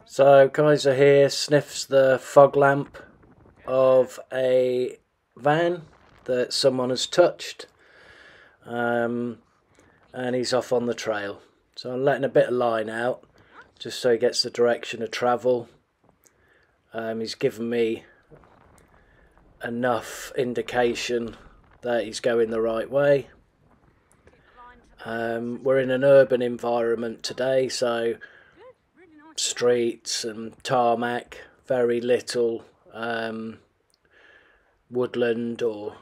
So Kaiser here sniffs the fog lamp of a van that someone has touched, and he's off on the trail. So I'm letting a bit of line out just so he gets the direction of travel. He's given me enough indication that he's going the right way. We're in an urban environment today, so streets and tarmac, very little woodland or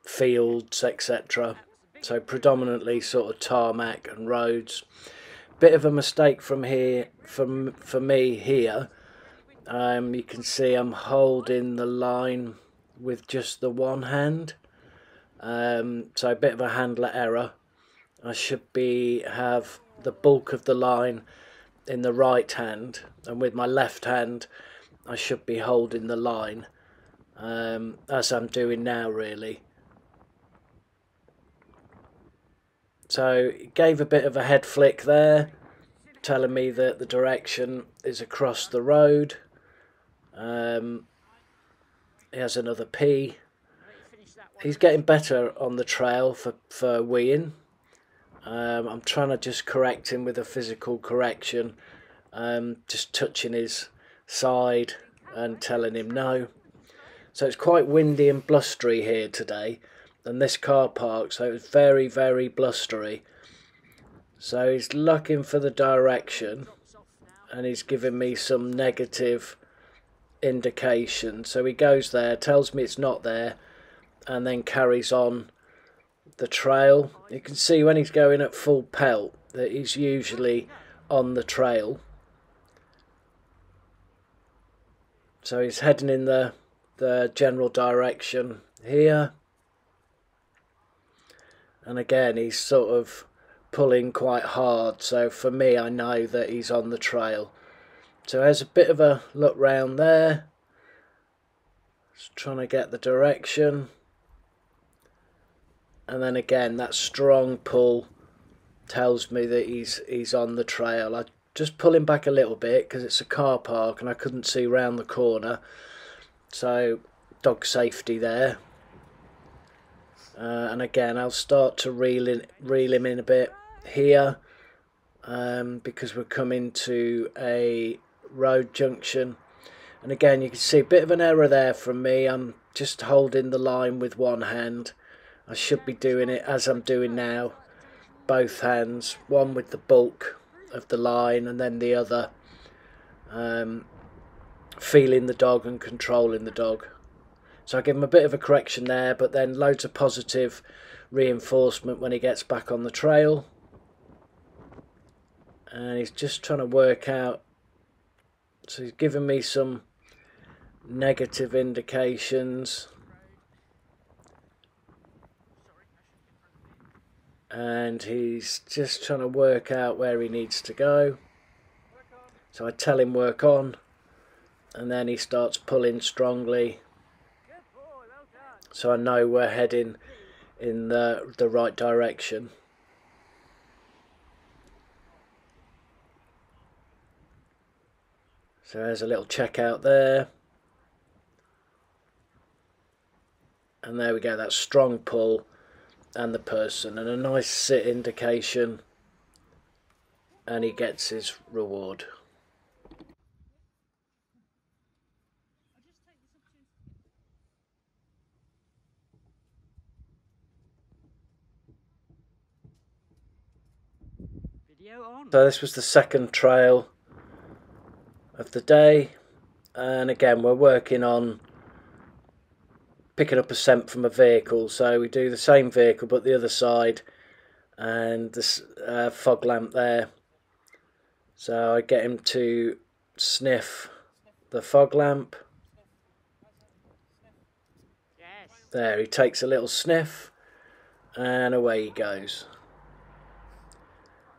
fields, etc. So predominantly sort of tarmac and roads. Bit of a mistake from here, for me here. You can see I'm holding the line with just the one hand. So a bit of a handler error. I should have the bulk of the line in the right hand, and with my left hand I should be holding the line, as I'm doing now really. So it gave a bit of a head flick there, telling me that the direction is across the road. He has another P. He's getting better on the trail for weeing. I'm trying to just correct him with a physical correction, just touching his side and telling him no. So it's quite windy and blustery here today, and this car park, so it's very, very blustery. So he's looking for the direction, and he's giving me some negative indication. So he goes there, tells me it's not there, and then carries on the trail. You can see when he's going at full pelt that he's usually on the trail. So he's heading in the general direction here, and again he's sort of pulling quite hard, so for me I know that he's on the trail. So there's a bit of a look round there, just trying to get the direction. And then again that strong pull tells me that he's on the trail. I just pull him back a little bit because it's a car park and I couldn't see round the corner, so dog safety there. And again I'll start to reel him in a bit here, because we're coming to a road junction. And again you can see a bit of an error there from me. I'm just holding the line with one hand. I should be doing it as I'm doing now, both hands, one with the bulk of the line and then the other feeling the dog and controlling the dog. So I give him a bit of a correction there, but then loads of positive reinforcement when he gets back on the trail. And he's just trying to work out, so he's giving me some negative indications. And he's just trying to work out where he needs to go. So I tell him work on, and then he starts pulling strongly. So I know we're heading in the right direction. So there's a little check out there. And there we go, that strong pull and the person, and a nice sit indication, and he gets his reward. So this was the second trail of the day, and again we're working on picking up a scent from a vehicle. So we do the same vehicle but the other side, and this fog lamp there. So I get him to sniff the fog lamp. There, he takes a little sniff and away he goes.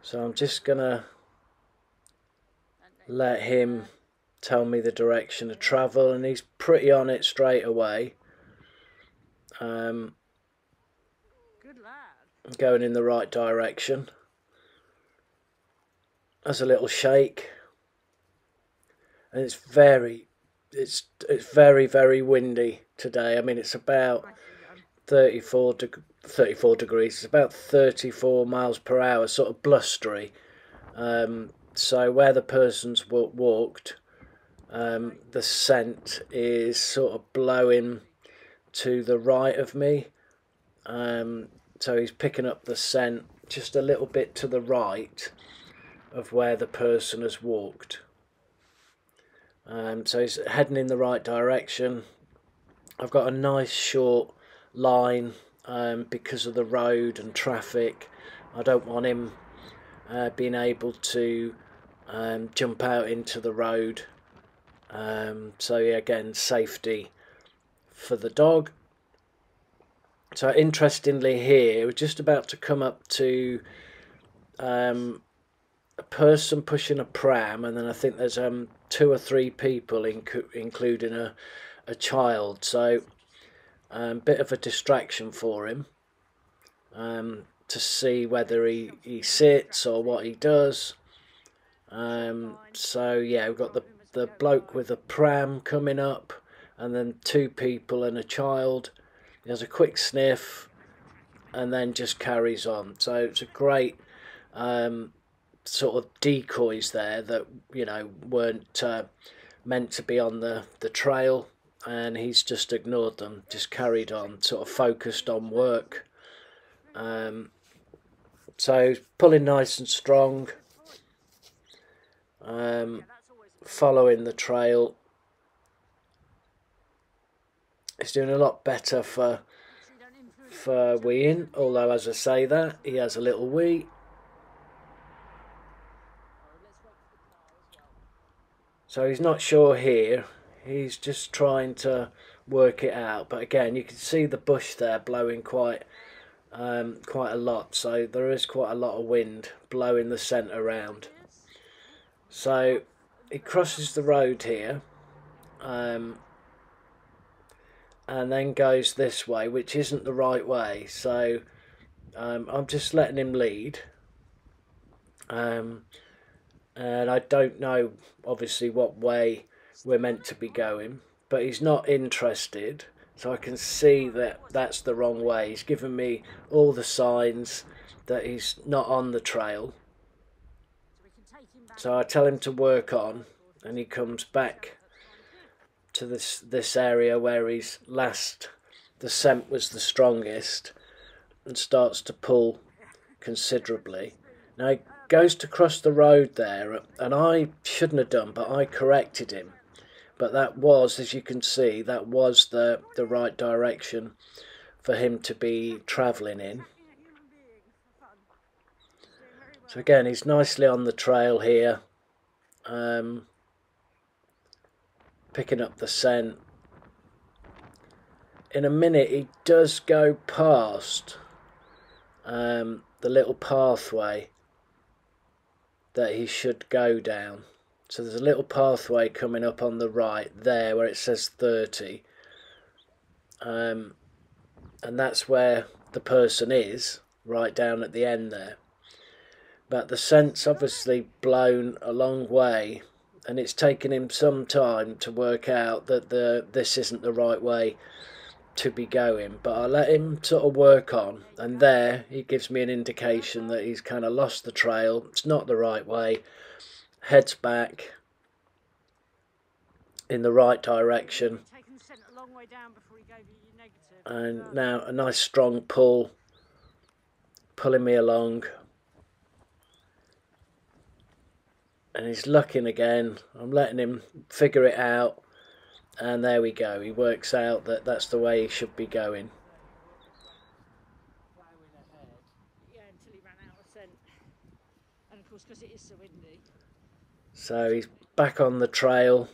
So I'm just gonna let him tell me the direction of travel, and he's pretty on it straight away. Going in the right direction. There's a little shake, and it's very windy today. I mean, it's about 34 degrees. It's about 34 miles per hour, sort of blustery. So where the person's walked, the scent is sort of blowing to the right of me. So he's picking up the scent just a little bit to the right of where the person has walked. So he's heading in the right direction. I've got a nice short line because of the road and traffic. I don't want him being able to jump out into the road. So yeah, again, safety for the dog. So interestingly here, we're just about to come up to a person pushing a pram, and then I think there's 2 or 3 people, including a child. So bit of a distraction for him to see whether he sits or what he does. So yeah, we've got the bloke with a pram coming up, and then 2 people and a child. He has a quick sniff and then just carries on. So it's a great sort of decoys there that, you know, weren't meant to be on the trail, and he's just ignored them, just carried on, sort of focused on work. So pulling nice and strong, following the trail. He's doing a lot better for weeing, although as I say that, he has a little wee. So he's not sure here, he's just trying to work it out, but again you can see the bush there blowing quite a lot, so there is quite a lot of wind blowing the scent around. So he crosses the road here, and then goes this way, which isn't the right way. So I'm just letting him lead, and I don't know obviously what way we're meant to be going, but he's not interested, so I can see that that's the wrong way. He's given me all the signs that he's not on the trail, so I tell him to work on, and he comes back to this area where he's the scent was the strongest, and starts to pull considerably. Now he goes to cross the road there, and I shouldn't have done, but I corrected him. But that was, as you can see, that was the right direction for him to be travelling in. So again, he's nicely on the trail here, picking up the scent. In a minute he does go past the little pathway that he should go down. So there's a little pathway coming up on the right there where it says 30, and that's where the person is, right down at the end there. But the scent's obviously blown a long way, and it's taken him some time to work out that this isn't the right way to be going. But I let him sort of work on, and there he gives me an indication that he's kind of lost the trail. It's not the right way. Heads back in the right direction, and now a nice strong pull, pulling me along, and he's looking again. I'm letting him figure it out, and there we go, he works out that that's the way he should be going. Until he ran out of scent, and of course because it is so windy. So he's back on the trail.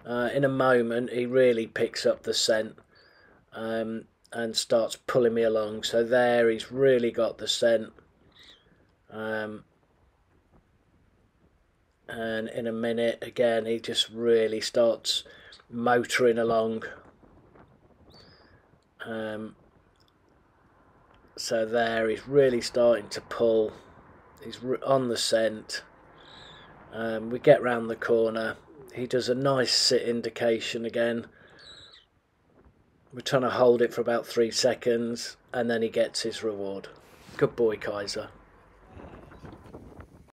In a moment he really picks up the scent, and starts pulling me along. So there, he's really got the scent, and in a minute again he just really starts motoring along. So there, he's really starting to pull. He's on the scent. We get round the corner, he does a nice sit indication again. We're trying to hold it for about 3 seconds, and then he gets his reward. Good boy, Kaiser.